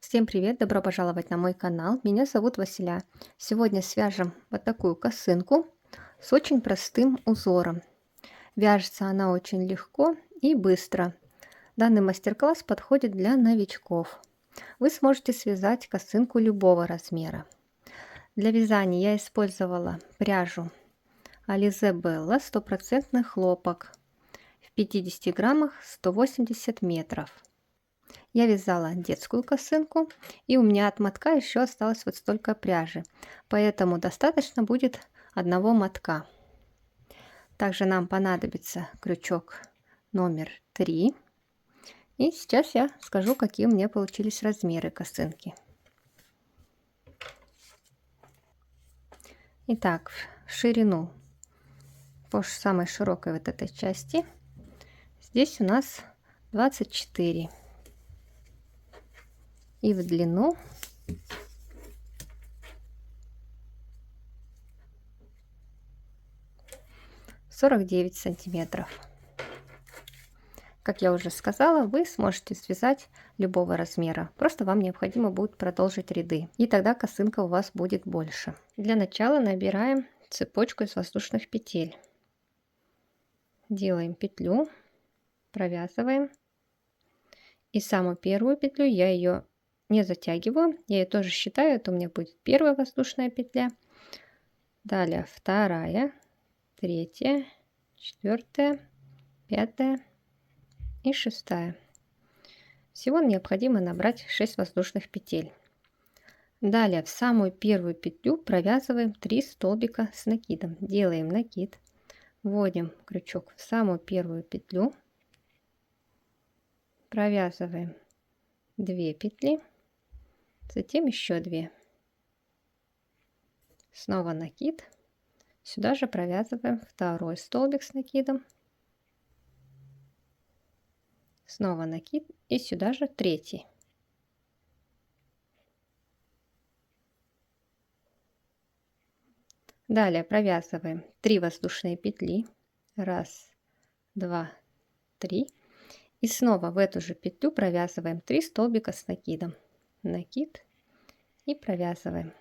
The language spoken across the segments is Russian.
Всем привет! Добро пожаловать на мой канал. Меня зовут Василя. Сегодня свяжем вот такую косынку с очень простым узором. Вяжется она очень легко и быстро. Данный мастер-класс подходит для новичков. Вы сможете связать косынку любого размера. Для вязания я использовала пряжу Alize Bella 100% хлопок в 50 граммах 180 метров. Я вязала детскую косынку, и у меня от мотка еще осталось вот столько пряжи, поэтому достаточно будет одного мотка. Также нам понадобится крючок номер 3. И сейчас я скажу, какие у меня получились размеры косынки. Итак, в ширину по самой широкой вот этой части здесь у нас 24. И в длину 49 сантиметров. Как я уже сказала, вы сможете связать любого размера. Просто вам необходимо будет продолжить ряды. И тогда косынка у вас будет больше. Для начала набираем цепочку из воздушных петель. Делаем петлю, провязываем. И самую первую петлю я ее не затягиваю. Я ее тоже считаю. Это у меня будет первая воздушная петля. Далее вторая, третья, четвертая, пятая и шестая. Всего необходимо набрать 6 воздушных петель. Далее в самую первую петлю провязываем 3 столбика с накидом. Делаем накид, вводим крючок в самую первую петлю, провязываем 2 петли, затем еще 2. Снова накид. Сюда же провязываем второй столбик с накидом. Снова накид и сюда же третий. Далее провязываем 3 воздушные петли. 1, 2, 3. И снова в эту же петлю провязываем 3 столбика с накидом. Накид и провязываем.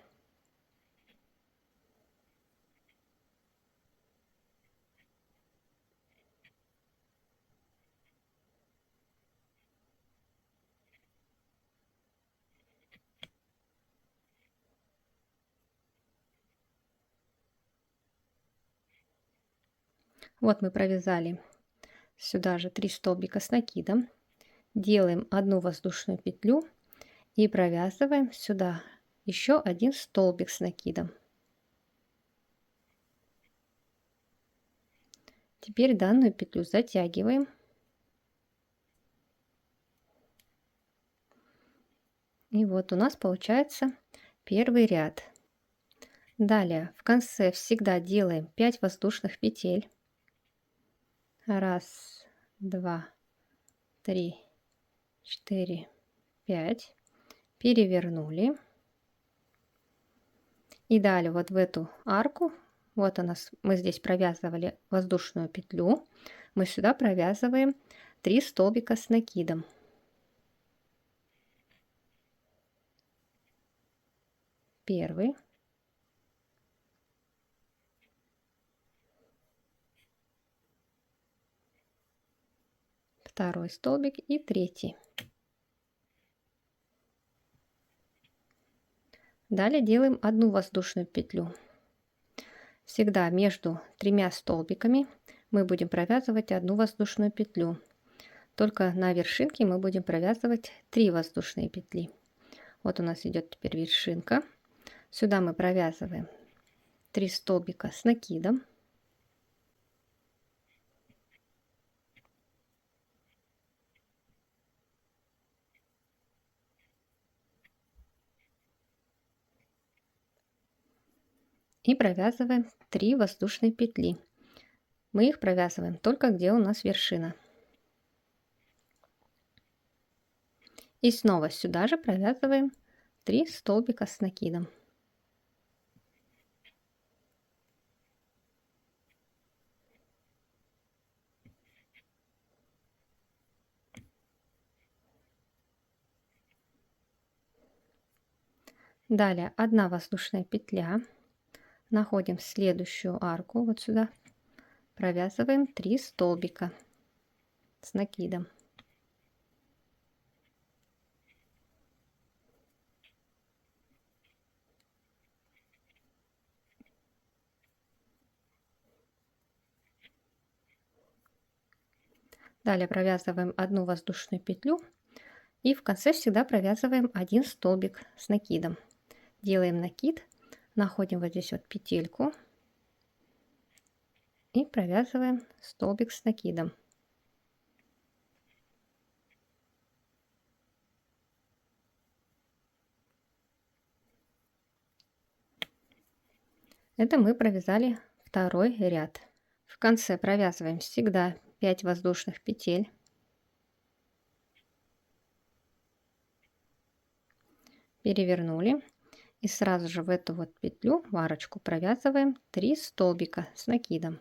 Вот мы провязали сюда же 3 столбика с накидом. Делаем одну воздушную петлю и провязываем сюда еще один столбик с накидом. Теперь данную петлю затягиваем. И вот у нас получается первый ряд. Далее в конце всегда делаем 5 воздушных петель. 1, 2, 3, 4, 5. Перевернули. И далее вот в эту арку, вот у нас, мы здесь провязывали воздушную петлю, мы сюда провязываем 3 столбика с накидом. Первый. Второй столбик и третий. Далее делаем одну воздушную петлю. Всегда между 3 столбиками мы будем провязывать одну воздушную петлю. Только на вершинке мы будем провязывать 3 воздушные петли. Вот у нас идет теперь вершинка. Сюда мы провязываем 3 столбика с накидом. И провязываем 3 воздушные петли. Мы их провязываем только где у нас вершина. И снова сюда же провязываем 3 столбика с накидом. Далее 1 воздушная петля. Находим следующую арку вот сюда. Провязываем 3 столбика с накидом. Далее провязываем 1 воздушную петлю и в конце всегда провязываем 1 столбик с накидом. Делаем накид, находим вот здесь вот петельку и провязываем столбик с накидом. Это мы провязали второй ряд. В конце провязываем всегда 5 воздушных петель. Перевернули и сразу же в эту вот петлю, в арочку, провязываем 3 столбика с накидом.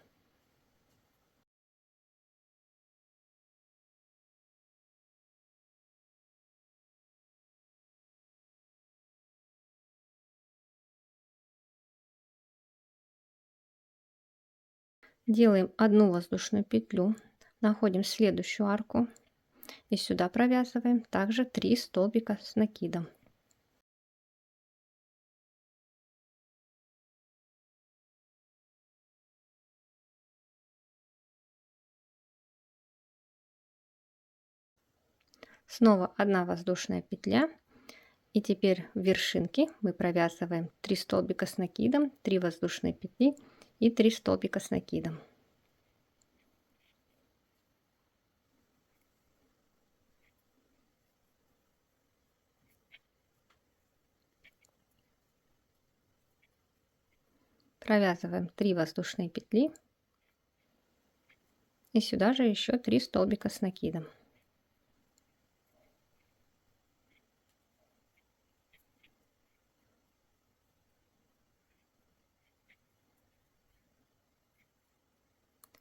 Делаем 1 воздушную петлю, находим следующую арку и сюда провязываем также 3 столбика с накидом. Снова 1 воздушная петля, и теперь в вершинке мы провязываем 3 столбика с накидом, 3 воздушные петли и 3 столбика с накидом. Провязываем 3 воздушные петли и сюда же еще 3 столбика с накидом.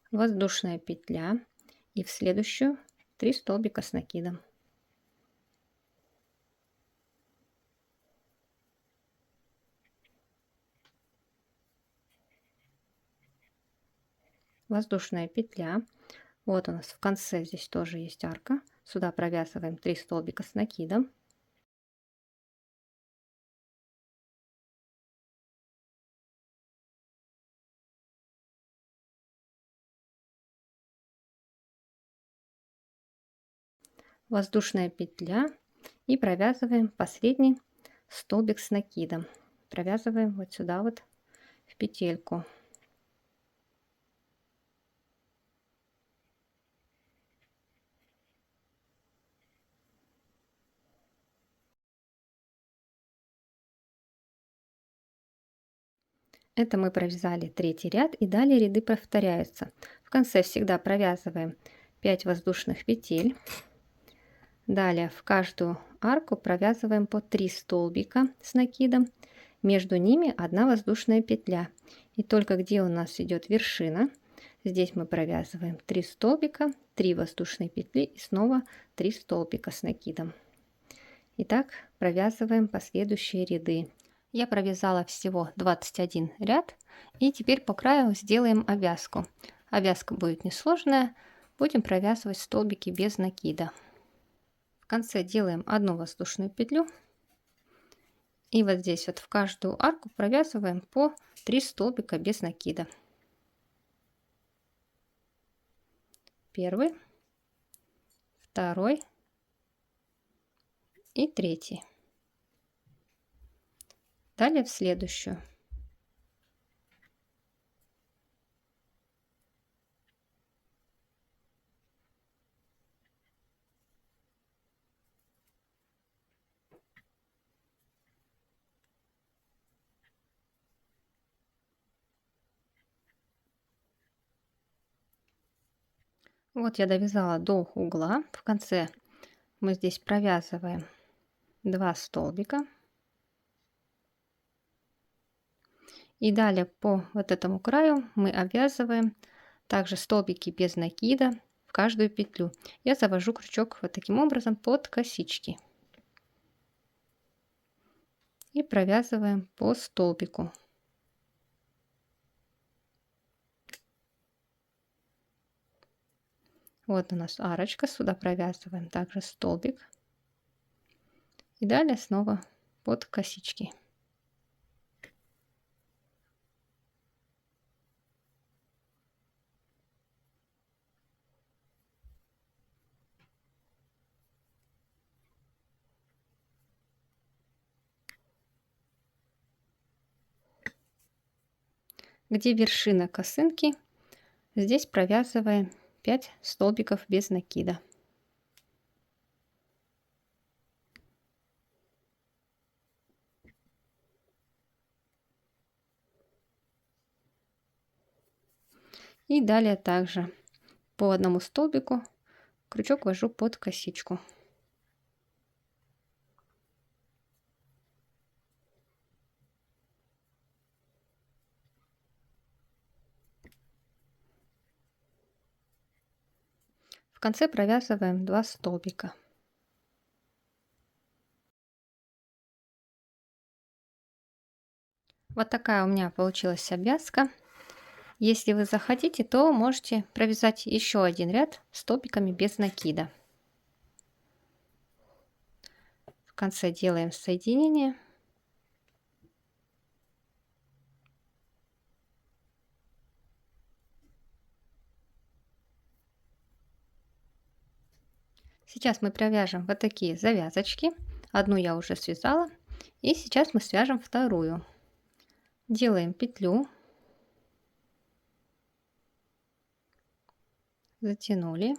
Воздушная петля и в следующую 3 столбика с накидом. Воздушная петля. Вот у нас в конце здесь тоже есть арка. Сюда провязываем 3 столбика с накидом. Воздушная петля и провязываем последний столбик с накидом. Провязываем вот сюда вот в петельку. Это мы провязали третий ряд, и далее ряды повторяются. В конце всегда провязываем 5 воздушных петель. Далее в каждую арку провязываем по 3 столбика с накидом. Между ними 1 воздушная петля. И только где у нас идет вершина, здесь мы провязываем 3 столбика, 3 воздушные петли и снова 3 столбика с накидом. Итак, провязываем последующие ряды. Я провязала всего 21 ряд, и теперь по краю сделаем обвязку. Обвязка будет несложная, будем провязывать столбики без накида. В конце делаем 1 воздушную петлю, и вот здесь вот в каждую арку провязываем по 3 столбика без накида. Первый, второй и третий. Далее в следующую. Вот я довязала до угла. В конце мы здесь провязываем 2 столбика. И далее по вот этому краю мы обвязываем также столбики без накида в каждую петлю. Я завожу крючок вот таким образом под косички. и провязываем по столбику. Вот у нас арочка, сюда провязываем также столбик. И далее снова под косички. Где вершина косынки, здесь провязываем 5 столбиков без накида. И далее также по одному столбику крючок ввожу под косичку. В конце провязываем 2 столбика. Вот такая у меня получилась обвязка. Если вы захотите, то можете провязать еще один ряд столбиками без накида. В конце делаем соединение. Сейчас мы провяжем вот такие завязочки. Одну я уже связала. И сейчас мы свяжем вторую. Делаем петлю. Затянули.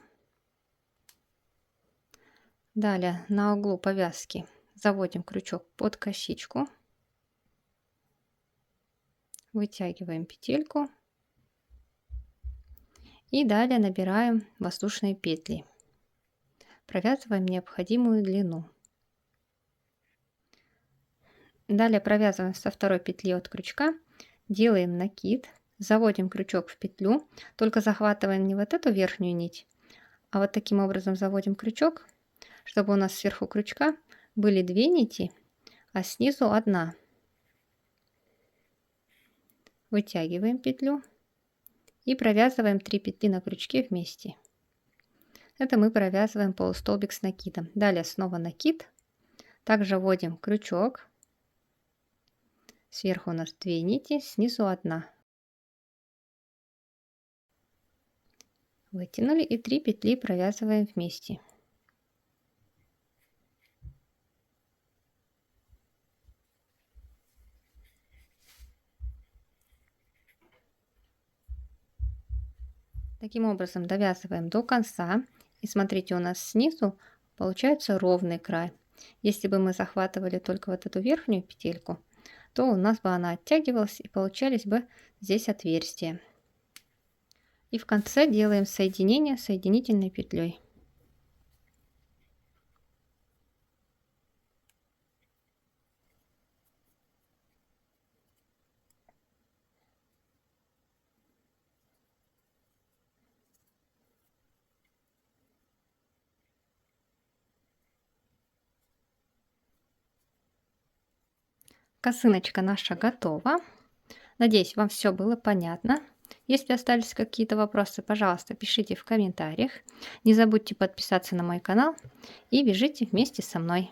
Далее на углу повязки заводим крючок под косичку. Вытягиваем петельку. И далее набираем воздушные петли. Провязываем необходимую длину. Далее провязываем со второй петли от крючка, делаем накид, заводим крючок в петлю, только захватываем не вот эту верхнюю нить, а вот таким образом заводим крючок, чтобы у нас сверху крючка были 2 нити, а снизу 1. Вытягиваем петлю и провязываем 3 петли на крючке вместе. Это мы провязываем полустолбик с накидом. Далее снова накид. Также вводим крючок. Сверху у нас 2 нити, снизу 1. Вытянули и 3 петли провязываем вместе. Таким образом довязываем до конца. И смотрите, у нас снизу получается ровный край. Если бы мы захватывали только вот эту верхнюю петельку, то у нас бы она оттягивалась и получались бы здесь отверстия. И в конце делаем соединение соединительной петлей. Косыночка наша готова. Надеюсь, вам все было понятно. Если остались какие-то вопросы, пожалуйста, пишите в комментариях. Не забудьте подписаться на мой канал и вяжите вместе со мной.